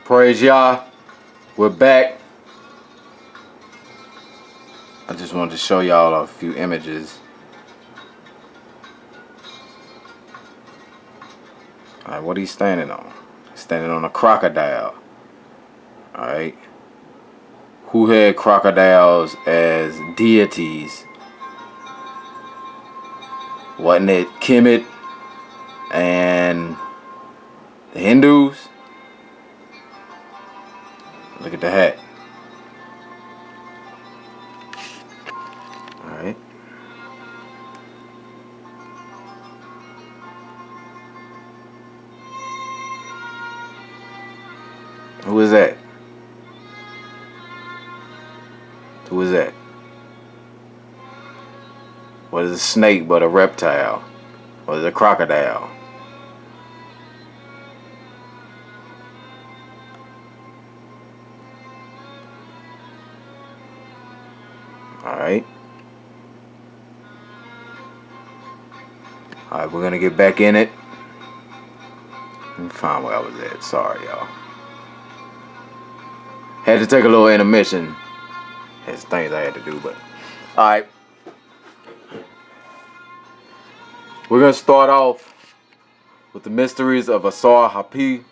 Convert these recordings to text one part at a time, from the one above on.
Praise Yah. We're back. I just wanted to show y'all a few images. Alright, what are you standing on? Standing on a crocodile. Alright. Who had crocodiles as deities? Wasn't it Kemet and the Hindus? Look at the hat. Alright. Who is that? Who is that? What is a snake but a reptile? What is a crocodile? Alright. Alright, we're gonna get back in it. Let me find where I was at. Sorry, y'all. Had to take a little intermission. Had some things I had to do, but alright. We're gonna start off with the mysteries of Asar Hapi.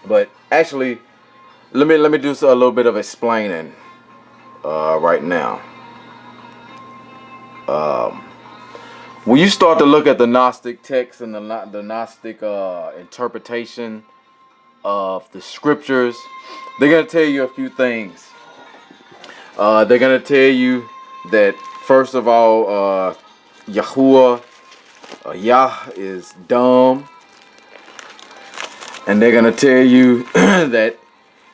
But actually, let me do a little bit of explaining right now. When you start to look at the Gnostic text and the Gnostic interpretation of the scriptures, they're going to tell you a few things. They're going to tell you that, first of all, YAHH is dumb. And they're going to tell you that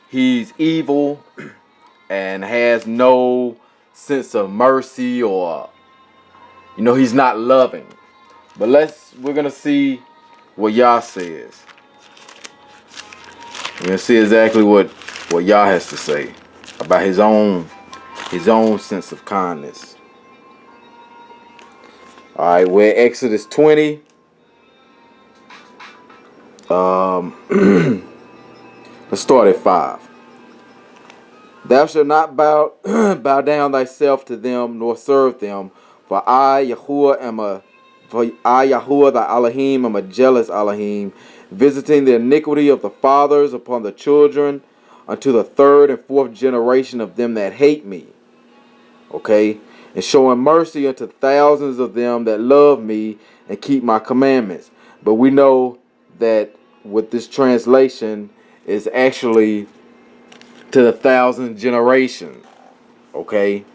he's evil and has no sense of mercy, or he's not loving. But we're gonna see what Yah says. We're gonna see exactly what Yah has to say about his own sense of kindness. Alright, we're at Exodus 20. Let's start at 5. Thou shalt not bow down thyself to them, nor serve them, for I, Yahuwah, thy Elohim, am a jealous Elohim, visiting the iniquity of the fathers upon the children, unto the third and fourth generation of them that hate me. Okay? And showing mercy unto thousands of them that love me and keep my commandments. But we know that with this translation is actually to the 1,000th generation. Okay?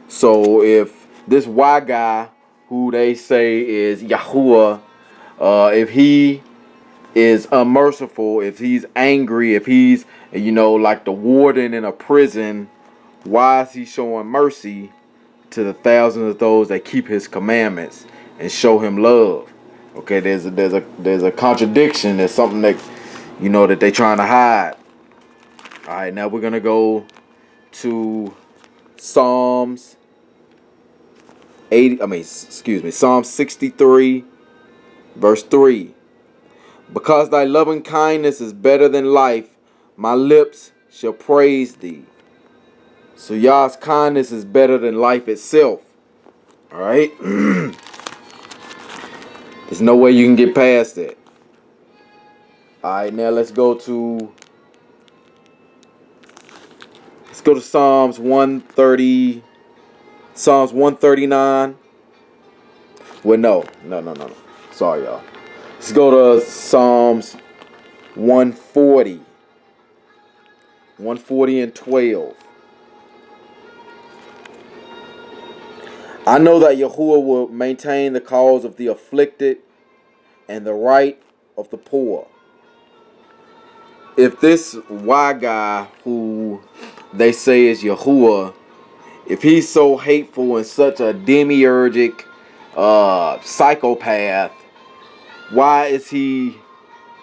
So if this Y guy, who they say is Yahuwah, if he is unmerciful, if he's angry, if he's, like the warden in a prison, why is he showing mercy to the thousands of those that keep his commandments and show him love? Okay, there's a contradiction. There's something that that they're trying to hide. All right, now we're gonna go to Psalms 63, verse 3. Because thy loving kindness is better than life, my lips shall praise thee. So Yah's kindness is better than life itself. All right? There's no way you can get past that. All right, now let's go to Psalms 130. Psalms 139. Well, no. Sorry, y'all. Let's go to Psalms 140. 140 and 12. I know that Yahuwah will maintain the cause of the afflicted and the right of the poor. If this Y guy, who they say is Yahuwah, if he's so hateful and such a demiurgic psychopath, why is he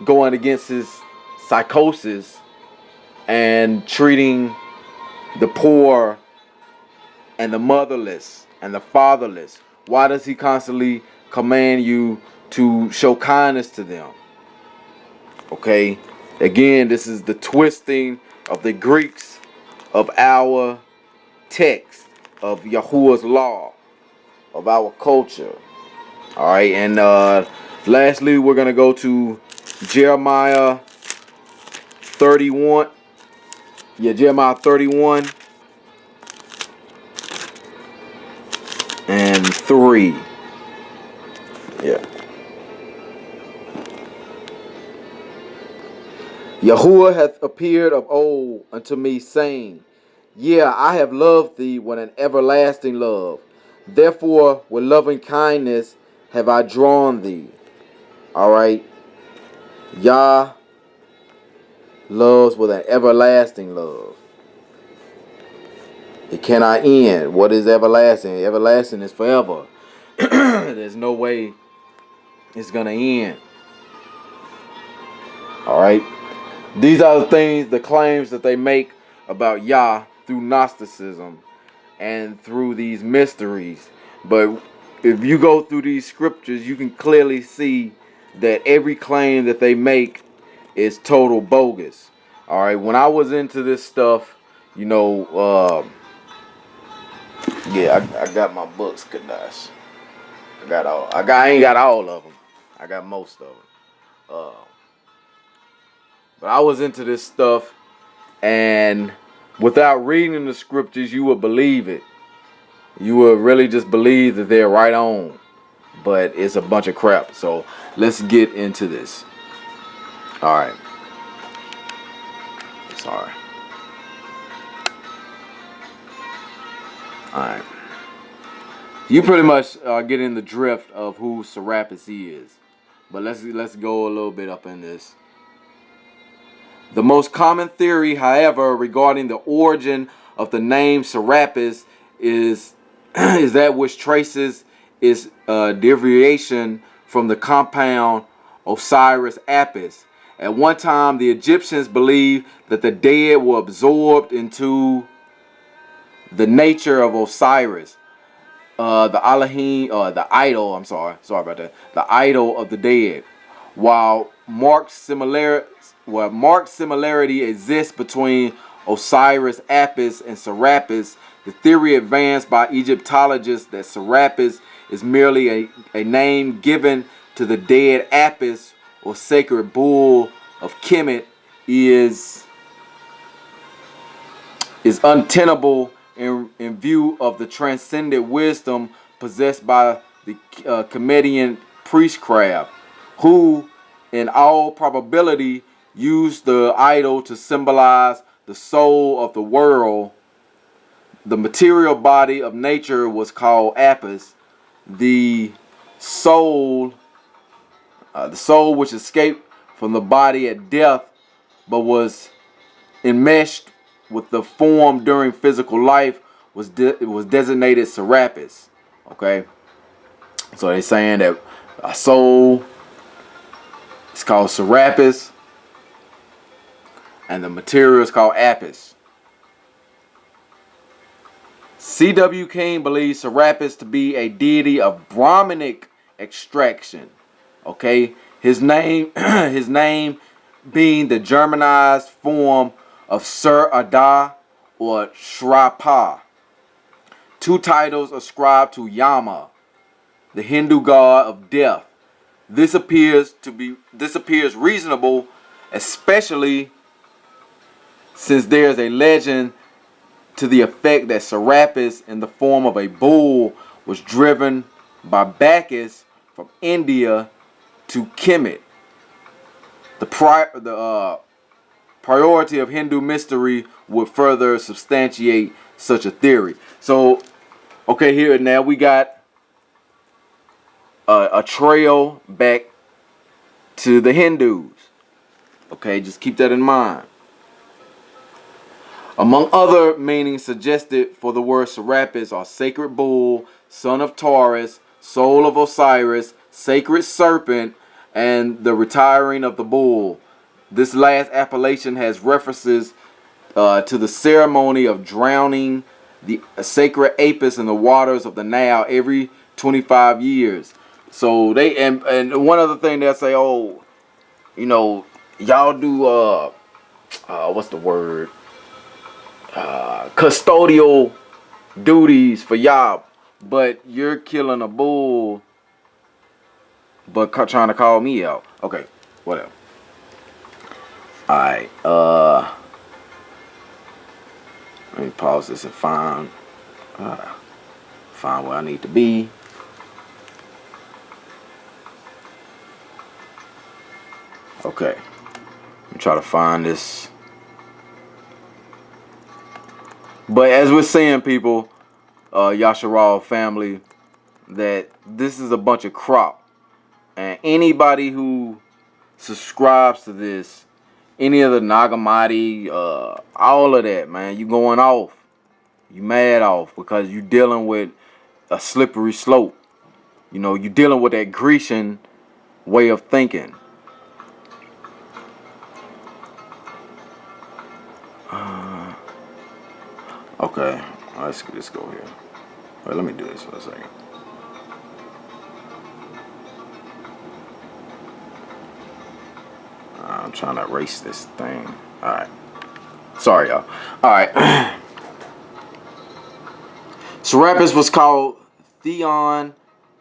going against his psychosis and treating the poor and the motherless and the fatherless? Why does he constantly command you to show kindness to them? Okay, Again, this is the twisting of the Greeks of our text, of Yahuwah's law, of our culture. All right, and lastly, we're gonna go to Jeremiah 31. Yeah, Jeremiah 31 and 3. Yeah. Yahuwah hath appeared of old unto me, saying, yeah, I have loved thee with an everlasting love. Therefore, with loving kindness have I drawn thee. All right. Yah loves with an everlasting love. It cannot end. What is everlasting? Everlasting is forever. There's no way it's going to end. All right. These are the things, the claims that they make about Yah through Gnosticism and through these mysteries. But if you go through these scriptures, you can clearly see that every claim that they make is total bogus. All right. When I was into this stuff, you know, yeah, I got my books, Kadash. I ain't got all of them. I got most of them. But I was into this stuff, and without reading the scriptures, you would believe it. You would really just believe that they're right on. But it's a bunch of crap. So let's get into this. All right. Sorry. All right. You pretty much are getting the drift of who Serapis is. But let's go a little bit up in this. The most common theory, however, regarding the origin of the name Serapis is that which traces its derivation from the compound Osiris Apis. At one time, the Egyptians believed that the dead were absorbed into the nature of Osiris, the Elohim, the idol. I'm sorry about that. The idol of the dead. While marked similarity exists between Osiris Apis and Serapis, the theory advanced by Egyptologists that Serapis is merely a name given to the dead Apis or sacred bull of Kemet is untenable in view of the transcendent wisdom possessed by the Comedian priestcraft, who in all probability used the idol to symbolize the soul of the world. The material body of nature was called Apis. The soul which escaped from the body at death but was enmeshed with the form during physical life was designated Serapis. Okay, so they're saying that a soul is called Serapis and the material is called Apis. C.W. King believes Serapis to be a deity of Brahminic extraction. Okay, his name being the Germanized form of Sir Ada or Shrapa. Two titles ascribed to Yama, the Hindu god of death. This appears reasonable, especially since there's a legend to the effect that Serapis in the form of a bull was driven by Bacchus from India to Kemet. The priority of Hindu mystery would further substantiate such a theory. So, okay, here now we got a trail back to the Hindus. Okay, just keep that in mind. Among other meanings suggested for the word Serapis are sacred bull, son of Taurus, soul of Osiris, sacred serpent, and the retiring of the bull. This last appellation has references to the ceremony of drowning the sacred Apis in the waters of the Nile every 25 years. So they and one other thing they'll say, oh, you know, y'all do what's the word? Custodial duties for y'all, but you're killing a bull, but trying to call me out. Okay, whatever. All right. Let me pause this and find where I need to be. Okay. Let me try to find this. But as we're saying, people, Yasharal family, that this is a bunch of crop. And anybody who subscribes to this, any of the Nagamati, all of that, man, you going off. You mad off because you dealing with a slippery slope. You know, you dealing with that Grecian way of thinking. Okay, let's go here. Wait, let me do this for a second. I'm trying to erase this thing. All right. Sorry, y'all. All right. Serapis was called Theon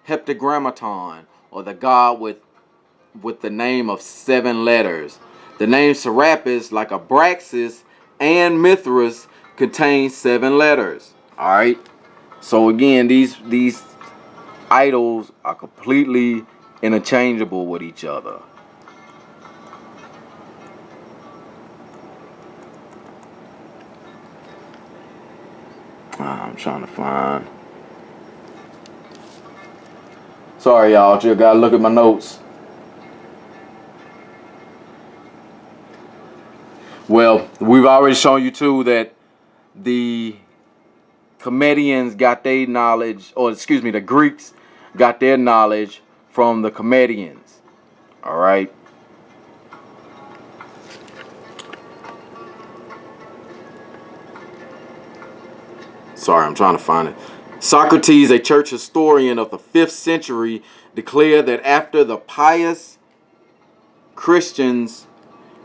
Heptagrammaton, or the god with the name of 7 letters. The name Serapis, like Abraxas and Mithras, contains 7 letters. All right. So again, these idols are completely interchangeable with each other. I'm trying to find. Sorry, y'all. Just gotta look at my notes. Well, we've already shown you too that the Comedians got their knowledge, or excuse me, the Greeks got their knowledge from the Comedians. All right. Sorry, I'm trying to find it. Socrates, a church historian of the 5th century, declared that after the pious Christians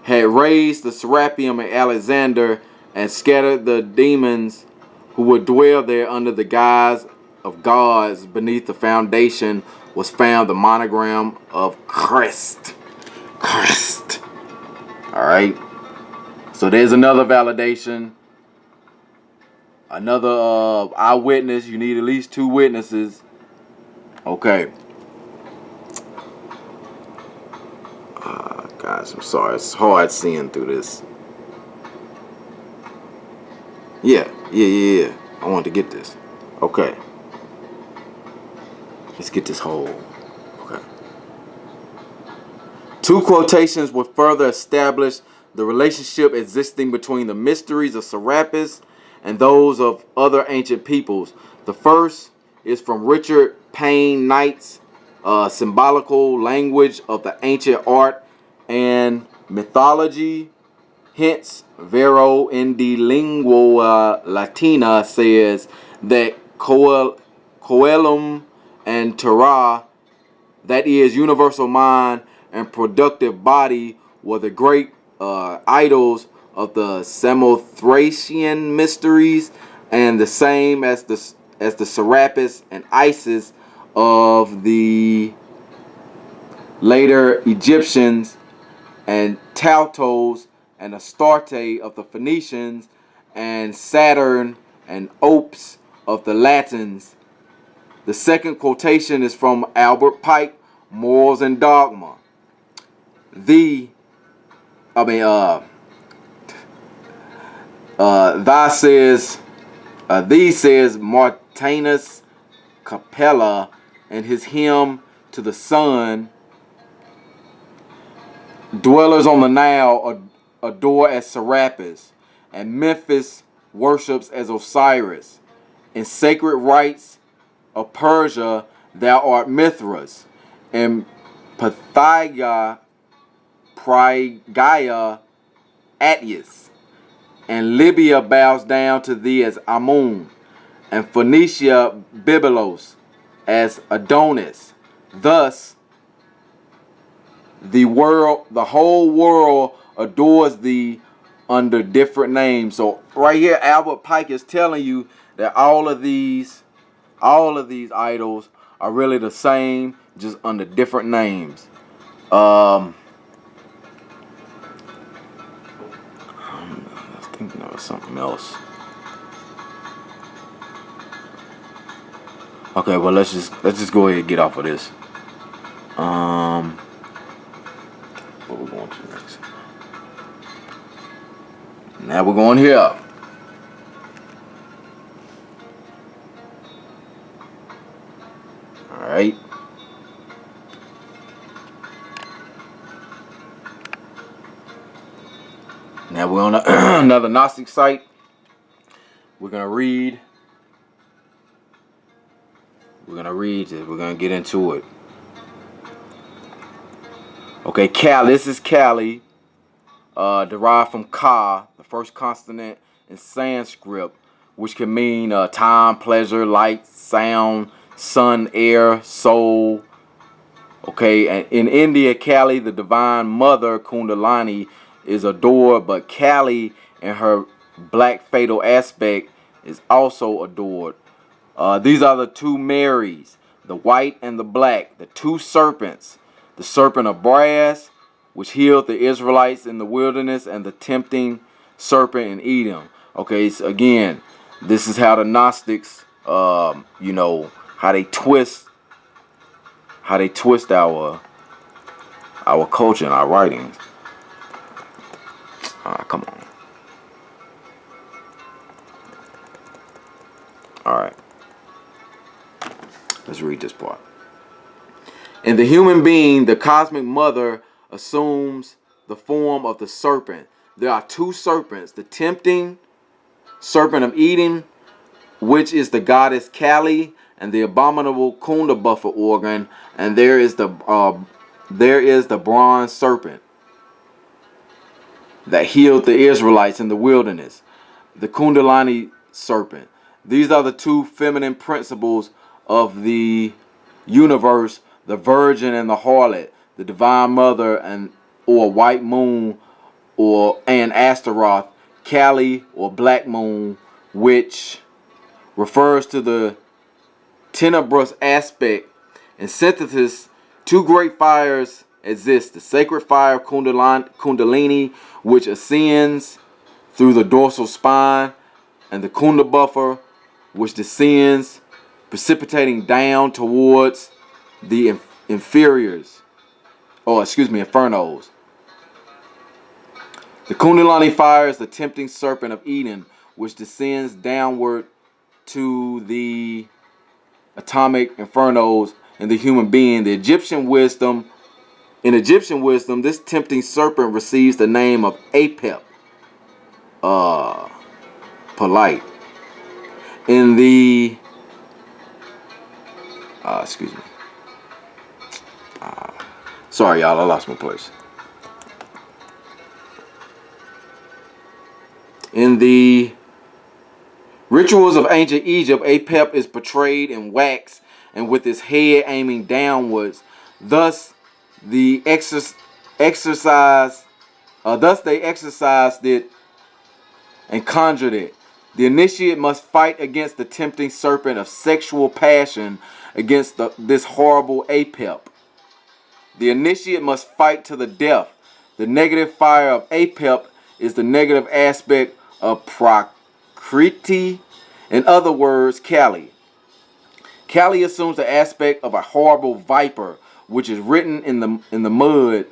had raised the Serapeum at Alexander and scattered the demons who would dwell there under the guise of gods, beneath the foundation was found the monogram of Christ. Christ. All right. So there's another validation. Another eyewitness. You need at least 2 witnesses. Okay. Guys, I'm sorry. It's hard seeing through this. Yeah. I want to get this. Okay. Let's get this whole. Okay. 2 quotations would further establish the relationship existing between the mysteries of Serapis and those of other ancient peoples. The first is from Richard Payne Knight's Symbolical Language of the Ancient Art and Mythology. Hence, Vero in the Lingua Latina says that Coelum and Terra, that is, universal mind and productive body, were the great idols of the Samothracian mysteries, and the same as the Serapis and Isis of the later Egyptians, and Tautos and Astarte of the Phoenicians, and Saturn and Ops of the Latins. The second quotation is from Albert Pike, Morals and Dogma. Thee says Martinus Capella in his hymn to the sun. Dwellers on the Nile adore as Serapis, and Memphis worships as Osiris. In sacred rites of Persia, thou art Mithras. In Phrygia, Attius. And Libya bows down to thee as Amun, and Phoenicia Byblos as Adonis. Thus, the whole world adores thee under different names. So right here, Albert Pike is telling you that all of these idols are really the same, just under different names. I think there was something else. Okay, well let's just go ahead and get off of this. What we're going to next? Now we're going here. All right. Now we're on another Gnostic site. We're gonna read. We're gonna get into it. Okay, Kali. This is Kali, derived from Ka, the first consonant in Sanskrit, which can mean time, pleasure, light, sound, sun, air, soul. Okay, and in India, Kali, the divine mother, Kundalini, is adored, but Kali in her black fatal aspect is also adored. These are the two Marys, the white and the black, the two serpents, the serpent of brass, which healed the Israelites in the wilderness, and the tempting serpent in Edom. Okay, so again, this is how the Gnostics, you know, how they twist our culture and our writings. Come on. All right. Let's read this part. In the human being, the cosmic mother assumes the form of the serpent. There are two serpents, the tempting serpent of Eden, which is the goddess Kali, and the abominable Kunda buffer organ, and there is the bronze serpent that healed the Israelites in the wilderness, the Kundalini serpent. These are the two feminine principles of the universe, the virgin and the harlot, the divine mother or white moon and Astaroth, Kali or black moon, which refers to the tenebrous aspect. In synthesis, two great fires exist: the sacred fire of Kundalini, which ascends through the dorsal spine, and the Kunda buffer, which descends, precipitating down towards the infernos. The Kundalini fire is the tempting serpent of Eden, which descends downward to the atomic infernos in the human being. In Egyptian wisdom, this tempting serpent receives the name of Apep, polite. In the sorry y'all, I lost my place. In the rituals of ancient Egypt, Apep is portrayed in wax and with his head aiming downwards. Thus they exercised it and conjured it. The initiate must fight against the tempting serpent of sexual passion, against this horrible Apep. The initiate must fight to the death. The negative fire of Apep is the negative aspect of Prakriti, in other words, Kali. Kali assumes the aspect of a horrible viper, which is written in the mud.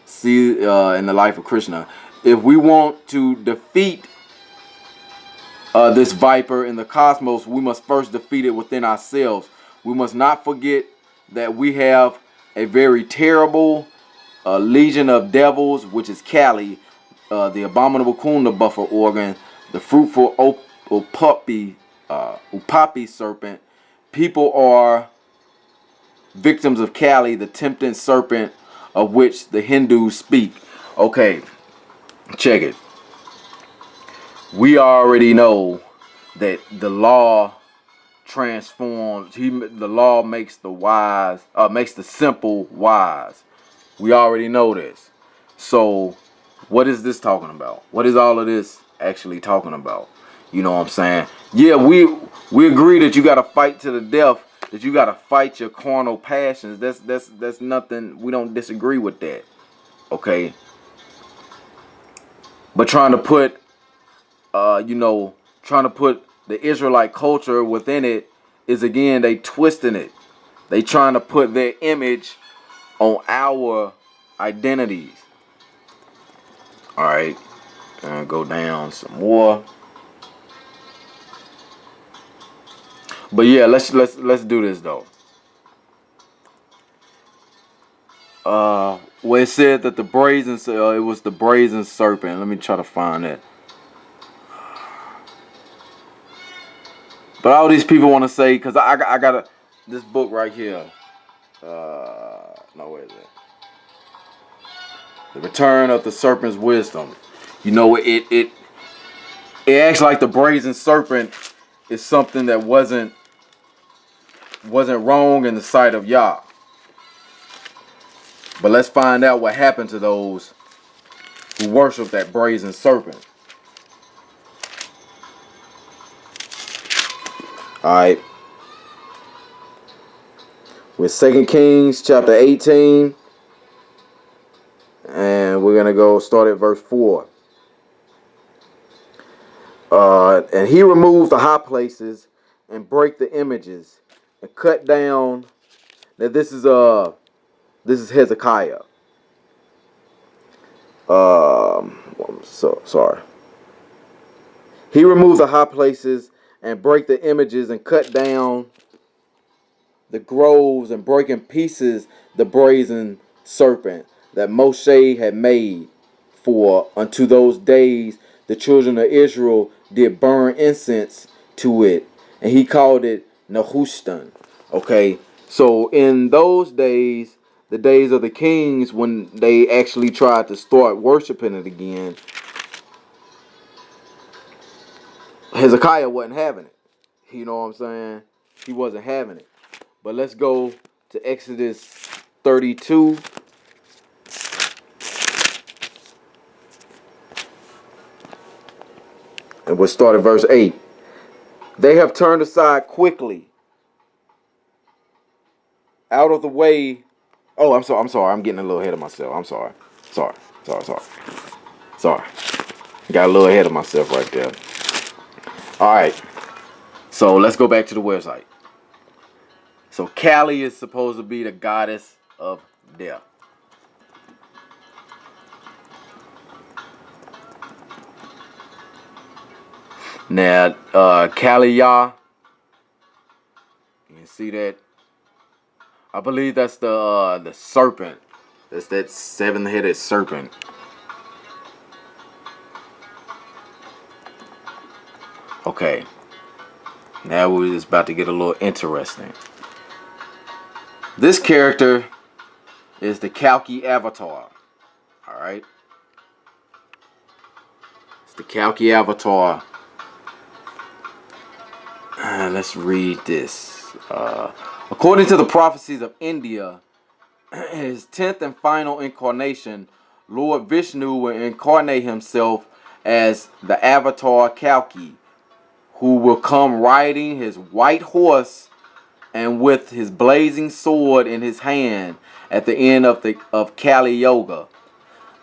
See, in the life of Krishna. If we want to defeat this viper in the cosmos, we must first defeat it within ourselves. We must not forget that we have a very terrible legion of devils, which is Kali, the abominable Kunda buffer organ, the fruitful Upapi serpent. People are victims of Kali, the tempting serpent of which the Hindus speak. Okay, check it. We already know that the law transforms. The law makes the simple wise. We already know this. So what is this talking about? What is all of this actually talking about? You know what I'm saying? Yeah, we agree that you got to fight to the death, that you got to fight your carnal passions. That's nothing. We don't disagree with that. Okay? But trying to put trying to put the Israelite culture within it is, again, they twisting it. They trying to put their image on our identities. All right, gonna go down some more. But yeah, let's do this though. Where it said that the brazen, it was the brazen serpent. Let me try to find it. But all these people want to say, because I got this book right here. No, where is it? The Return of the Serpent's Wisdom. You know, it acts like the brazen serpent is something that wasn't wrong in the sight of Yah. But let's find out what happened to those who worship that brazen serpent. Alright. With 2 Kings chapter 18. And we're going to go start at verse 4. And he removed the high places and break the images and cut down. Now this is Hezekiah. Sorry. He removed the high places and break the images and cut down the groves and break in pieces the brazen serpent that Moshe had made. For unto those days the children of Israel did burn incense to it, and he called it Nehushtan. Okay, so in those days, the days of the kings, when they actually tried to start worshiping it again, Hezekiah wasn't having it. You know what I'm saying? He wasn't having it. But let's go to Exodus 32. And we'll start at verse 8. They have turned aside quickly out of the way. Oh, I'm sorry. I'm getting a little ahead of myself. I'm sorry. Sorry. Got a little ahead of myself right there. All right. So let's go back to the website. So Kali is supposed to be the goddess of death. Now, Kali Yah, you can see that. I believe that's the serpent. That's that 7-headed serpent. Okay. Now we're just about to get a little interesting. This character is the Kalki avatar. Alright? It's the Kalki avatar. Let's read this. According to the prophecies of India, his 10th and final incarnation, Lord Vishnu will incarnate himself as the avatar Kalki, who will come riding his white horse and with his blazing sword in his hand at the end of Kali Yoga,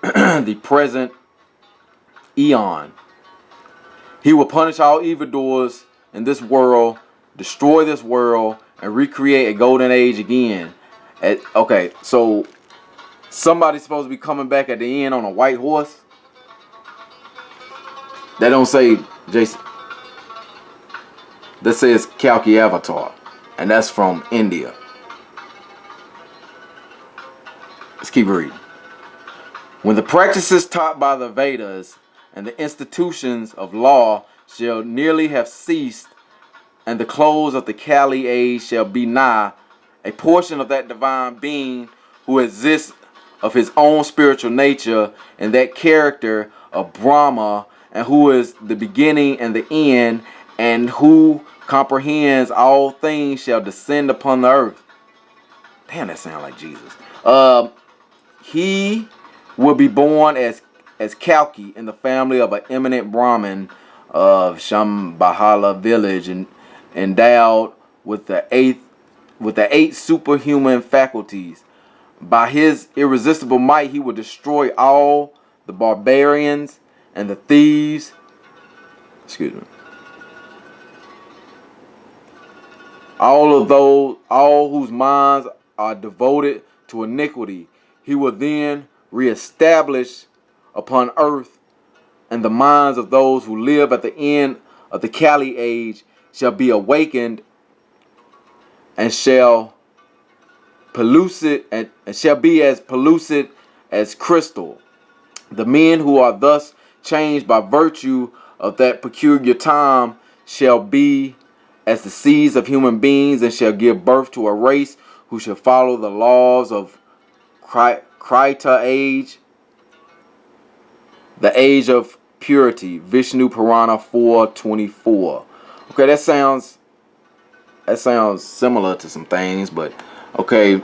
the present eon. He will punish all evildoers in this world, destroy this world, and recreate a golden age again. Okay, so somebody's supposed to be coming back at the end on a white horse? That don't say Jason. That says Kalki Avatar, and that's from India. Let's keep reading. When the practices taught by the Vedas and the institutions of law shall nearly have ceased, and the close of the Kali age shall be nigh, a portion of that divine being who exists of his own spiritual nature and that character of Brahma, and who is the beginning and the end, and who comprehends all things, shall descend upon the earth. Damn, that sounds like Jesus. he will be born as Kalki in the family of an eminent Brahmin of Shambhala village, and endowed with the eight superhuman faculties. By his irresistible might, he will destroy all the barbarians and the thieves. Excuse me. All whose minds are devoted to iniquity. He will then reestablish upon earth, and the minds of those who live at the end of the Kali age shall be awakened, and shall pellucid and shall be as pellucid as crystal. The men who are thus changed by virtue of that peculiar time shall be as the seeds of human beings, and shall give birth to a race who shall follow the laws of Krita age, the age of purity. Vishnu Purana 4:24. Okay, that sounds similar to some things, but okay.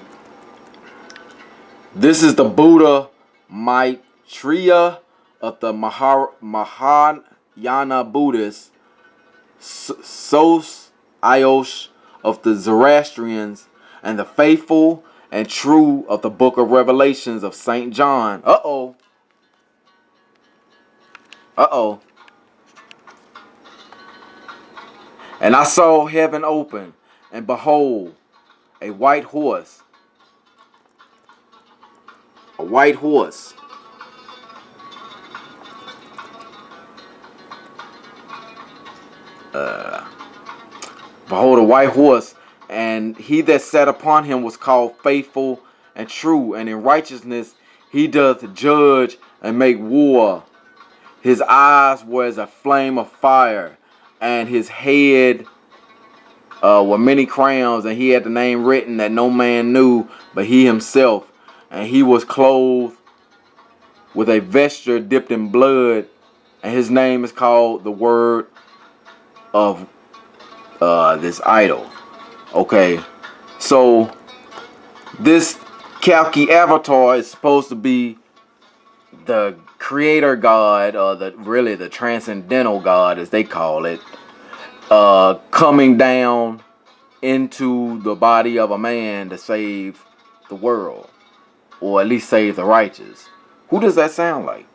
This is the Buddha Maitreya of the Mahayana Buddhists, Sos IUIC of the Zoroastrians, and the faithful and true of the Book of Revelations of St. John. Uh-oh. And I saw heaven open, and behold, a white horse. A white horse. Behold, a white horse, and he that sat upon him was called Faithful and True, and in righteousness he doth judge and make war. His eyes were as a flame of fire, and his head were many crowns, and he had the name written that no man knew but he himself. And he was clothed with a vesture dipped in blood, and his name is called the Word of this idol. Okay, so this Kalki avatar is supposed to be the creator god, or the transcendental god, as they call it, coming down into the body of a man to save the world, or at least save the righteous. Who does that sound like?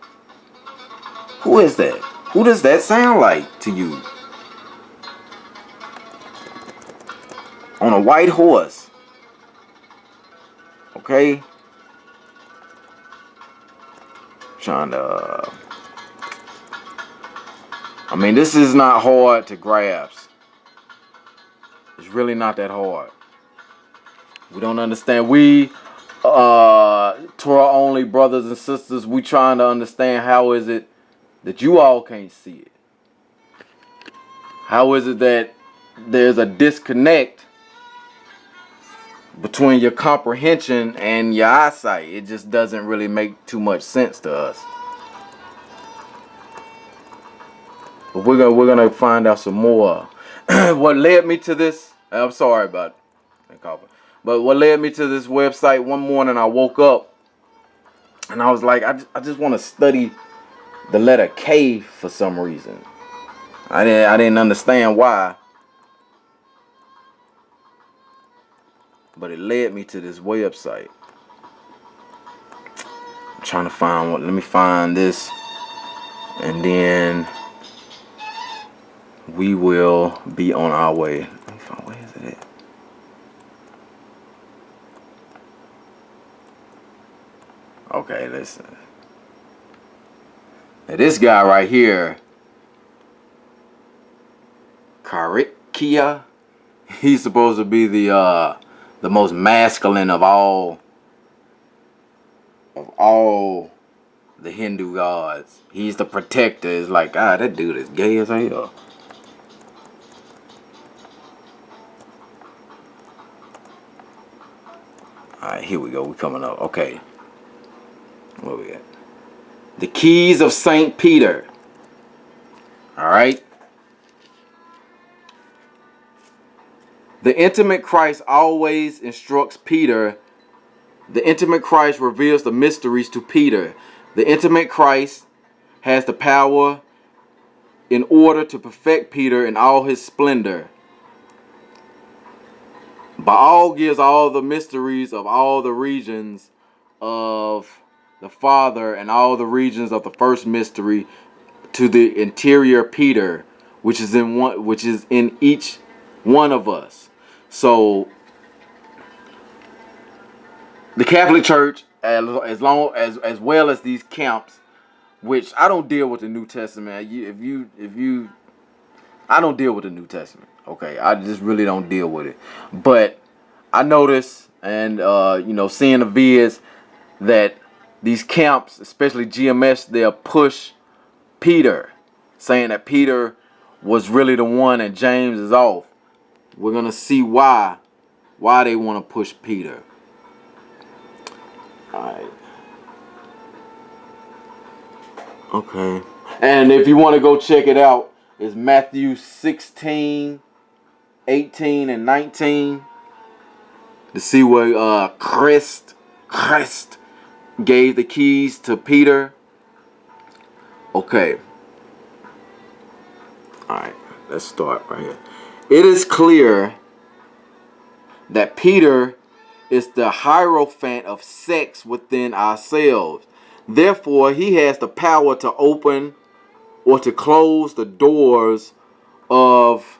Who is that? Who does that sound like to you? On a white horse. Okay? Trying to... I mean, this is not hard to grasp. It's really not that hard. We don't understand. We, Torah only brothers and sisters, we trying to understand how is it that you all can't see it? How is it that there's a disconnect between your comprehension and your eyesight? It just doesn't really make too much sense to us. But we're gonna find out some more. What led me to this? I'm sorry about it, but what led me to this website? One morning I woke up and I was like, I just want to study the letter K for some reason. I didn't understand why, but it led me to this website. I'm trying to find what. Let me find this, and then we will be on our way. Let me find, where is it at? Okay, listen. Now this guy right here, Karikia, he's supposed to be the most masculine of all the Hindu gods. He's the protector. It's like, that dude is gay as hell. Alright, here we go. We're coming up. Okay. Where we at? The Keys of St. Peter. Alright. The intimate Christ always instructs Peter The intimate Christ reveals the mysteries to Peter. The intimate Christ has the power in order to perfect Peter in all his splendor. Baal gives all the mysteries of all the regions of the Father and all the regions of the first mystery to the interior Peter, which is in each one of us. So the Catholic Church, as well as these camps, which I don't deal with the New Testament. I don't deal with the New Testament. Okay, I just really don't deal with it. But I notice, and seeing the vids, that these camps, especially GMS, they'll push Peter, saying that Peter was really the one and James is off. We're gonna see why they want to push Peter. All right. Okay. And if you want to go check it out, it's Matthew 16, 18, and 19 to see where Christ gave the keys to Peter. Okay. Alright, let's start right here. It is clear that Peter is the hierophant of sex within ourselves. Therefore, he has the power to open or to close the doors of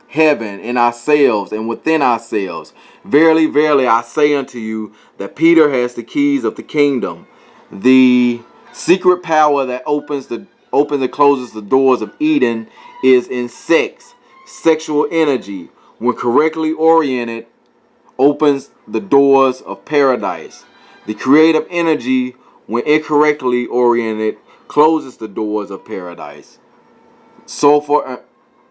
heaven in ourselves and within ourselves. Verily, verily, I say unto you that Peter has the keys of the kingdom. The secret power that opens and closes the doors of Eden is in sex. Sexual energy, when correctly oriented, opens the doors of paradise. The creative energy, when incorrectly oriented, closes the doors of paradise. Sulfur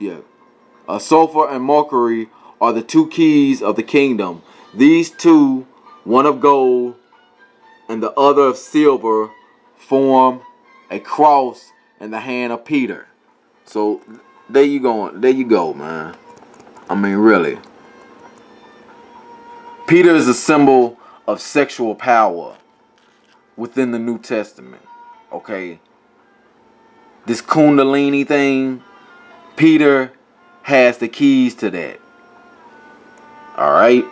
and mercury are the two keys of the kingdom. These two, one of gold and the other of silver, form a cross in the hand of Peter. So there you go, man. I mean, really. Peter is a symbol of sexual power within the New Testament. Okay. This Kundalini thing, Peter has the keys to that. Alright?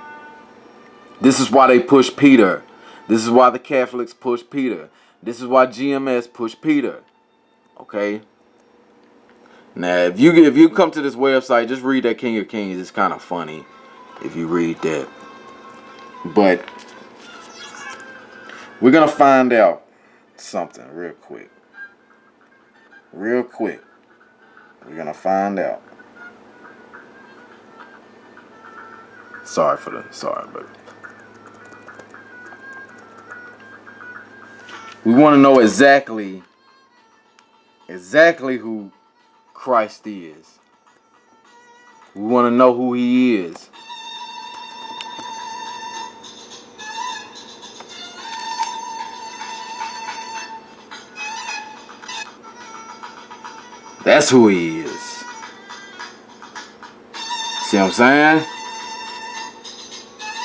This is why they push Peter. This is why the Catholics push Peter. This is why GMS push Peter. Okay? Now, if you come to this website, just read that King of Kings. It's kind of funny if you read that. But we're going to find out something real quick. Real quick. We're going to find out. Sorry, but we want to know exactly who Christ is. We want to know who he is. That's who he is. See what I'm saying?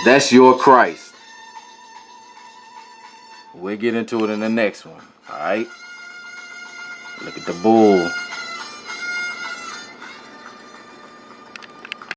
That's your Christ. We'll get into it in the next one. Alright? Look at the bull.